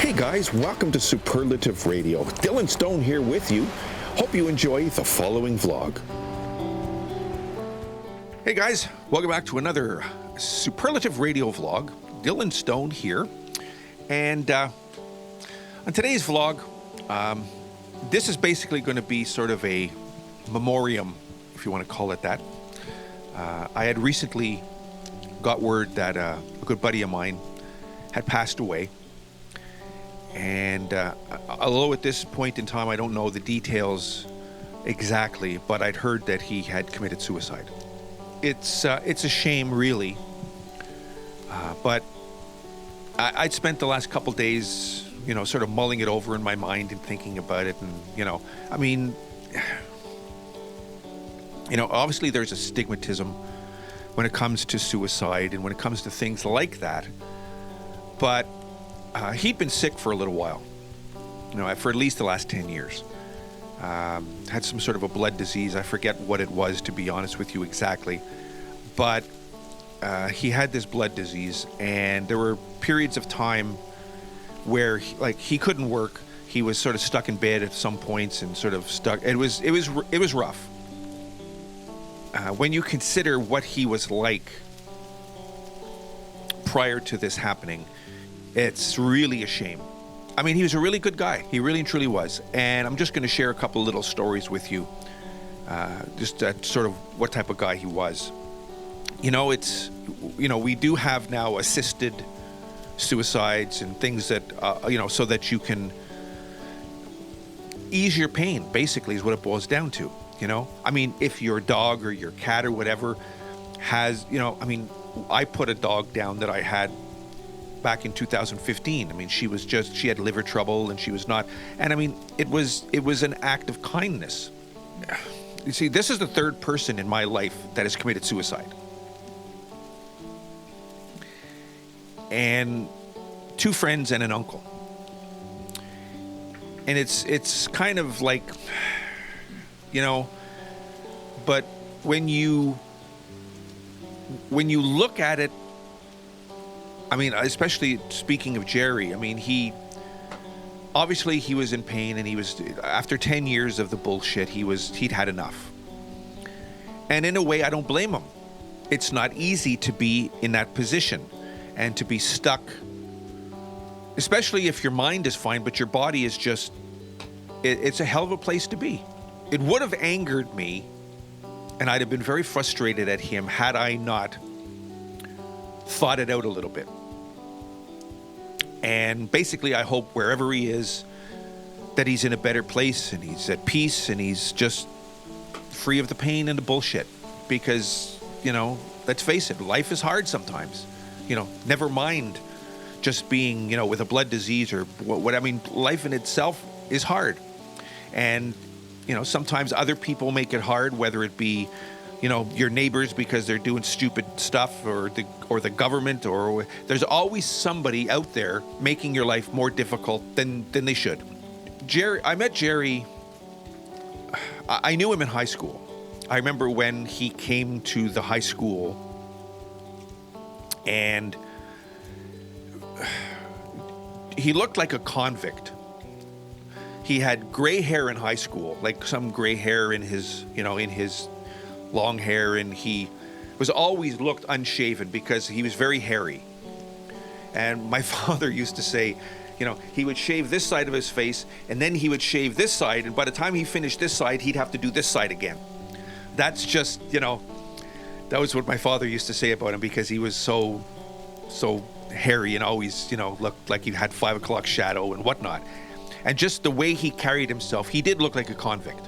Hey guys, welcome to Superlative Radio. Dylan Stone here with you. Hope you enjoy the following vlog. Hey guys, welcome back to another Superlative Radio vlog. Dylan Stone here. And on today's vlog, this is basically going to be sort of a memoriam, if you want to call it that. I had recently got word that a good buddy of mine had passed away. And although at this point in time I don't know the details exactly, but I'd heard that he had committed suicide. It's a shame, really. But I'd spent the last couple days, sort of mulling it over in my mind and thinking about it. And, obviously there's a stigmatism when it comes to suicide and when it comes to things like that. But he'd been sick for a little while, for at least the last 10 years. Had some sort of a blood disease. I forget what it was, to be honest with you, exactly. But he had this blood disease, and there were periods of time where he couldn't work. He was sort of stuck in bed at some points and sort of stuck. It was rough. When you consider what he was like prior to this happening, it's really a shame. I mean, he was a really good guy. He really and truly was. And I'm just going to share a couple little stories with you, just sort of what type of guy he was. We do have now assisted suicides and things that, so that you can ease your pain, basically, is what it boils down to. I mean, if your dog or your cat or whatever has, I put a dog down that I had back in 2015. I mean, she had liver trouble and she was not, and I mean, it was an act of kindness. You see, this is the third person in my life that has committed suicide. And 2 friends and an uncle. And it's kind of like, but when you look at it, I mean, especially speaking of Jerry, I mean, he was in pain, and he was, after 10 years of the bullshit, he'd had enough. And in a way, I don't blame him. It's not easy to be in that position and to be stuck, especially if your mind is fine, but your body is just, it's a hell of a place to be. It would have angered me, and I'd have been very frustrated at him had I not thought it out a little bit. And basically, I hope wherever he is, that he's in a better place and he's at peace and he's just free of the pain and the bullshit. Because, let's face it, life is hard sometimes. Never mind just being, with a blood disease or what. I mean, life in itself is hard. And, sometimes other people make it hard, whether it be, your neighbors because they're doing stupid stuff, or the government, or there's always somebody out there making your life more difficult than they should. I met Jerry, I knew him in high school. I remember when he came to the high school, and he looked like a convict. He had gray hair in high school, like some gray hair in his long hair, and he was always looked unshaven because he was very hairy. And my father used to say, he would shave this side of his face, and then he would shave this side, and by the time he finished this side, he'd have to do this side again. That's just, that was what my father used to say about him, because he was so hairy and always, looked like he had 5 o'clock shadow and whatnot. And just the way he carried himself, he did look like a convict,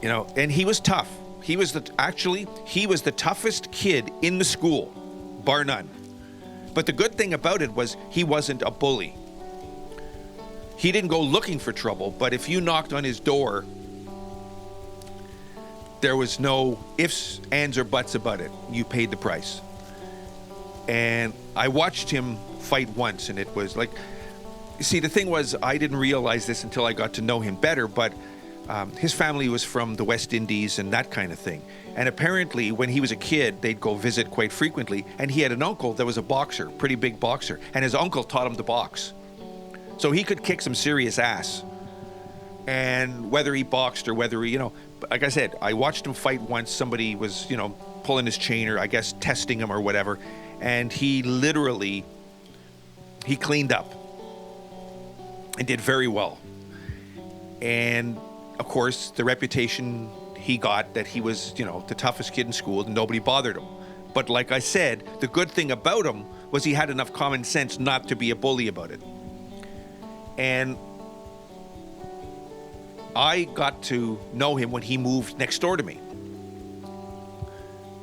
and he was tough. He was the toughest kid in the school, bar none. But the good thing about it was he wasn't a bully. He didn't go looking for trouble, but if you knocked on his door, there was no ifs, ands, or buts about it. You paid the price. And I watched him fight once, and it was like, see, the thing was, I didn't realize this until I got to know him better, but his family was from the West Indies and that kind of thing. And apparently, when he was a kid, they'd go visit quite frequently. And he had an uncle that was a boxer, pretty big boxer. And his uncle taught him to box. So he could kick some serious ass. And whether he boxed or whether he, like I said, I watched him fight once. Somebody was, pulling his chain or I guess testing him or whatever. And he cleaned up and did very well. And of course, the reputation he got that he was, the toughest kid in school and nobody bothered him. But like I said, the good thing about him was he had enough common sense not to be a bully about it. And I got to know him when he moved next door to me.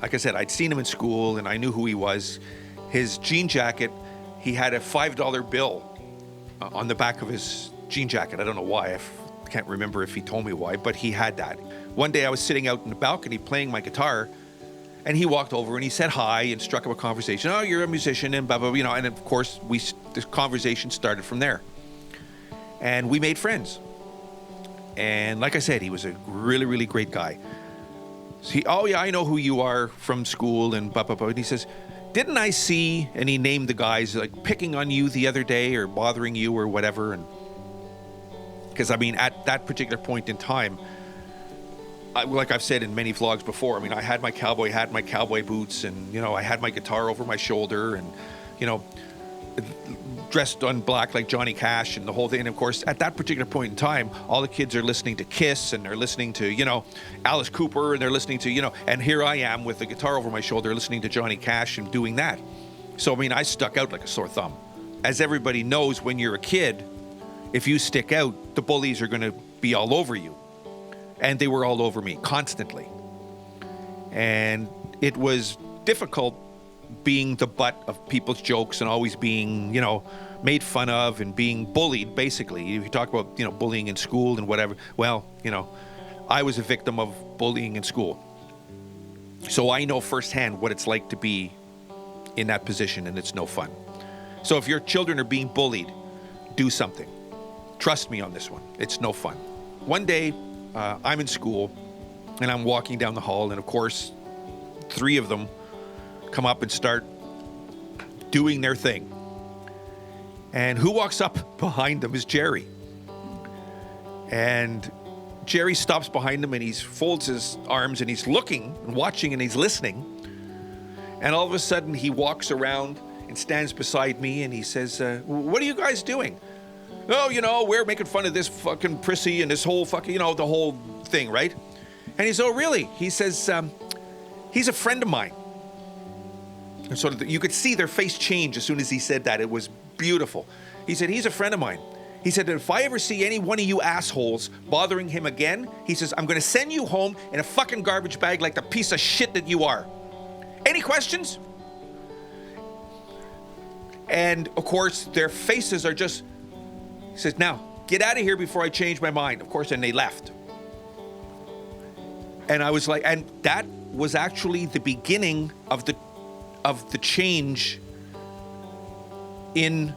Like I said, I'd seen him in school and I knew who he was. His jean jacket, he had a $5 bill on the back of his jean jacket. I don't know why. I can't remember if he told me why, but he had that. One day I was sitting out in the balcony playing my guitar, and he walked over and he said hi and struck up a conversation. Oh, you're a musician and blah, blah, blah, and of course, this conversation started from there. And we made friends. And like I said, he was a really, really great guy. So oh yeah, I know who you are from school and blah, blah, blah. And he says, didn't I see, and he named the guys, like picking on you the other day or bothering you or whatever. And because I mean, at that particular point in time, like I've said in many vlogs before, I mean, I had my cowboy boots and, I had my guitar over my shoulder and, dressed on black like Johnny Cash and the whole thing. And of course, at that particular point in time, all the kids are listening to Kiss and they're listening to, Alice Cooper and they're listening to, and here I am with the guitar over my shoulder listening to Johnny Cash and doing that. So, I mean, I stuck out like a sore thumb. As everybody knows, when you're a kid, if you stick out, the bullies are going to be all over you. And they were all over me constantly. And it was difficult being the butt of people's jokes and always being, made fun of and being bullied, basically. You talk about, bullying in school and whatever. Well, I was a victim of bullying in school. So I know firsthand what it's like to be in that position, and it's no fun. So if your children are being bullied, do something. Trust me on this one. It's no fun. One day, I'm in school, and I'm walking down the hall, and of course, 3 of them come up and start doing their thing. And who walks up behind them is Jerry. And Jerry stops behind him and he folds his arms and he's looking and watching and he's listening. And all of a sudden he walks around and stands beside me and he says, what are you guys doing? Oh, we're making fun of this fucking prissy and this whole fucking, the whole thing, right? And he's, oh, really? He says, he's a friend of mine. And so you could see their face change as soon as he said that. It was beautiful. He said, he's a friend of mine. He said, if I ever see any one of you assholes bothering him again, he says, I'm going to send you home in a fucking garbage bag like the piece of shit that you are. Any questions? And of course, their faces are just, he says, now, get out of here before I change my mind. Of course, and they left. And I was like, and that was actually the beginning of the change in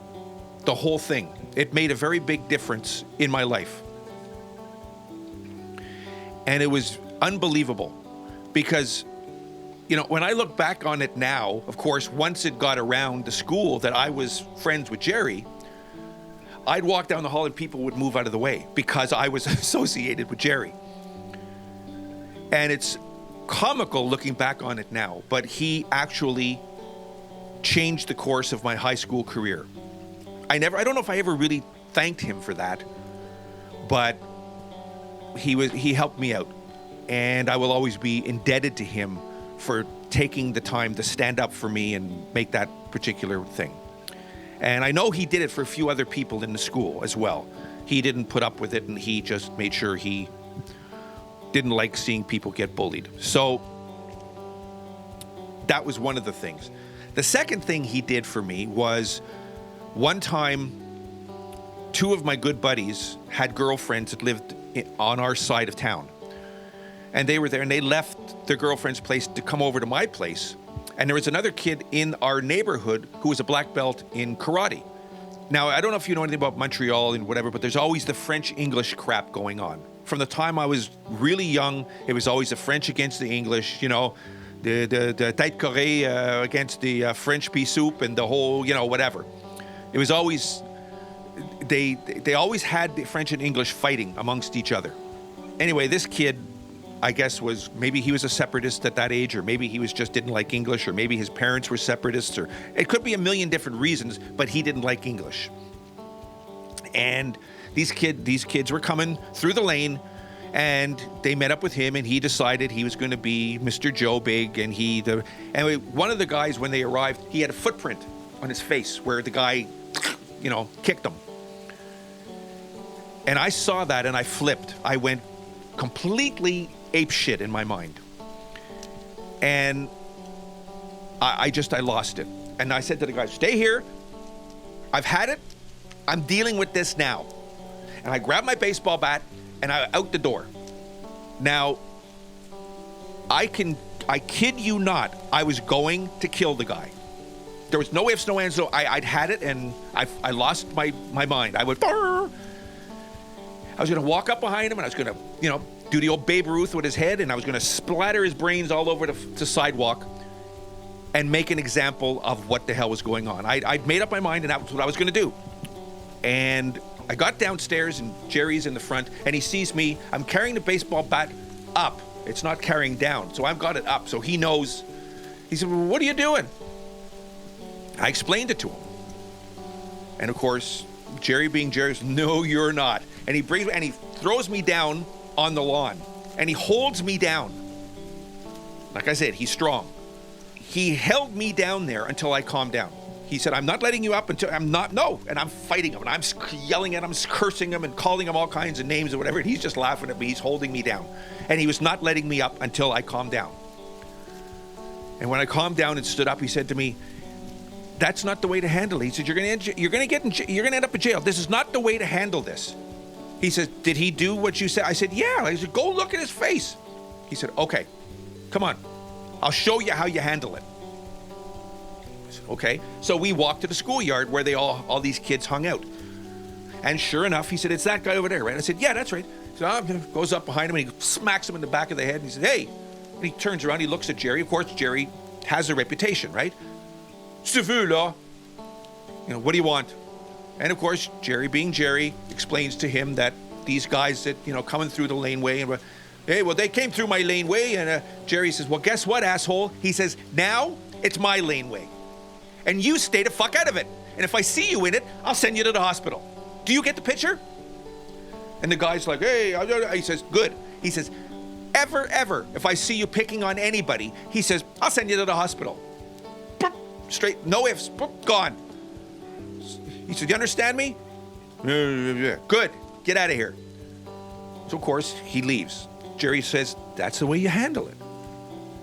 the whole thing. It made a very big difference in my life. And it was unbelievable because, when I look back on it now, of course, once it got around the school that I was friends with Jerry, I'd walk down the hall and people would move out of the way because I was associated with Jerry. And it's comical looking back on it now, but he actually changed the course of my high school career. I don't know if I ever really thanked him for that, but he helped me out, and I will always be indebted to him for taking the time to stand up for me and make that particular thing. And I know he did it for a few other people in the school as well. He didn't put up with it, and he just made sure he didn't like seeing people get bullied. So that was one of the things. The second thing he did for me was one time, 2 of my good buddies had girlfriends that lived on our side of town. And they were there and they left their girlfriend's place to come over to my place. And there was another kid in our neighborhood who was a black belt in karate. Now, I don't know if you know anything about Montreal and whatever, but there's always the French-English crap going on. From the time I was really young, it was always the French against the English, the tête carrée against the French pea soup and the whole, whatever. It was always they always had the French and English fighting amongst each other. Anyway, this kid, I guess, maybe he was a separatist at that age, or maybe he just didn't like English, or maybe his parents were separatists, or it could be a million different reasons, but he didn't like English. And these kids were coming through the lane, and they met up with him, and he decided he was going to be Mr. Joe Big, and anyway, one of the guys, when they arrived, he had a footprint on his face where the guy, kicked him. And I saw that, and I flipped. I went completely apeshit in my mind. And I lost it. And I said to the guy, stay here. I've had it. I'm dealing with this now. And I grabbed my baseball bat, and I out the door. Now, I kid you not, I was going to kill the guy. There was no ifs, no ands. No, I'd had it, and I lost my mind. I would. I was going to walk up behind him, and I was going to, do the old Babe Ruth with his head, and I was going to splatter his brains all over the sidewalk and make an example of what the hell was going on. I'd made up my mind, and that was what I was going to do. And I got downstairs, and Jerry's in the front, and he sees me. I'm carrying the baseball bat up. It's not carrying down, so I've got it up. So he knows. He said, well, what are you doing? I explained it to him. And of course, Jerry being Jerry says, no, you're not. And he throws me down on the lawn, and he holds me down. Like I said, he's strong. He held me down there until I calmed down. He said, I'm not letting you up until no. And I'm fighting him, and I'm yelling at him, cursing him, and calling him all kinds of names or whatever. And he's just laughing at me. He's holding me down. And he was not letting me up until I calmed down. And when I calmed down and stood up, he said to me, that's not the way to handle it. He said, you're going to end up in jail. This is not the way to handle this. He said, did he do what you said? I said, yeah. I said, go look at his face. He said, okay, come on. I'll show you how you handle it. I said, okay. So we walked to the schoolyard where all these kids hung out. And sure enough, he said, it's that guy over there, right? I said, yeah, that's right. So goes up behind him, and he smacks him in the back of the head. And he said, hey. And he turns around, he looks at Jerry. Of course, Jerry has a reputation, right? C'est vu, là. What do you want? And of course, Jerry being Jerry explains to him that these guys that, coming through the laneway, and hey, well, they came through my laneway, and Jerry says, well, guess what, asshole? He says, now it's my laneway, and you stay the fuck out of it. And if I see you in it, I'll send you to the hospital. Do you get the picture? And the guy's like, hey, he says, good. He says, ever, if I see you picking on anybody, he says, I'll send you to the hospital. Straight, no ifs, gone. He said, you understand me? Good, get out of here. So of course, he leaves. Jerry says, that's the way you handle it.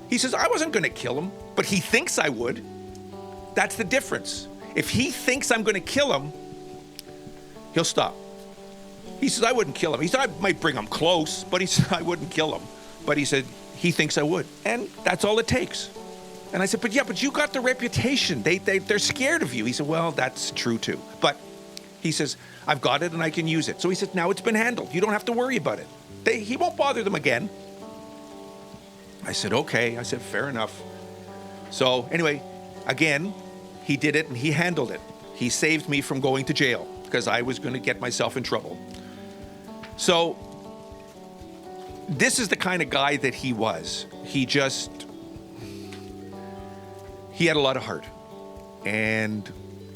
He says, I wasn't going to kill him, but he thinks I would. That's the difference. If he thinks I'm going to kill him, he'll stop. He says, I wouldn't kill him. He said, I might bring him close, but he said, I wouldn't kill him. But he said, he thinks I would. And that's all it takes. And I said, but you got the reputation. They're scared of you. He said, well, that's true too. But he says, I've got it and I can use it. So he said, now it's been handled. You don't have to worry about it. He won't bother them again. I said, okay. I said, fair enough. So anyway, again, he did it and he handled it. He saved me from going to jail because I was going to get myself in trouble. So this is the kind of guy that he was. He had a lot of heart, and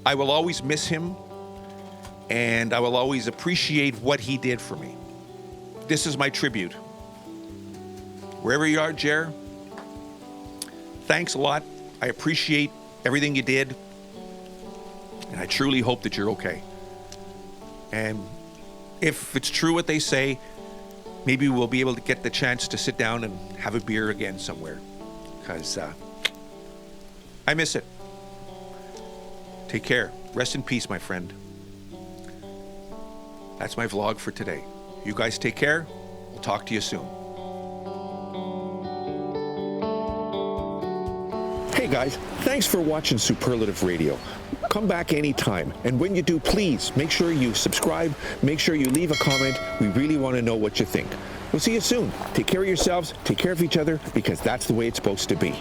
I will always miss him, and I will always appreciate what he did for me. This is my tribute. Wherever you are, Jer, thanks a lot. I appreciate everything you did, and I truly hope that you're okay. And if it's true what they say, maybe we'll be able to get the chance to sit down and have a beer again somewhere, because I miss it. Take care. Rest in peace, my friend. That's my vlog for today. You guys take care. We'll talk to you soon. Hey guys, thanks for watching Superlative Radio. Come back anytime. And when you do, please make sure you subscribe. Make sure you leave a comment. We really want to know what you think. We'll see you soon. Take care of yourselves. Take care of each other, because that's the way it's supposed to be.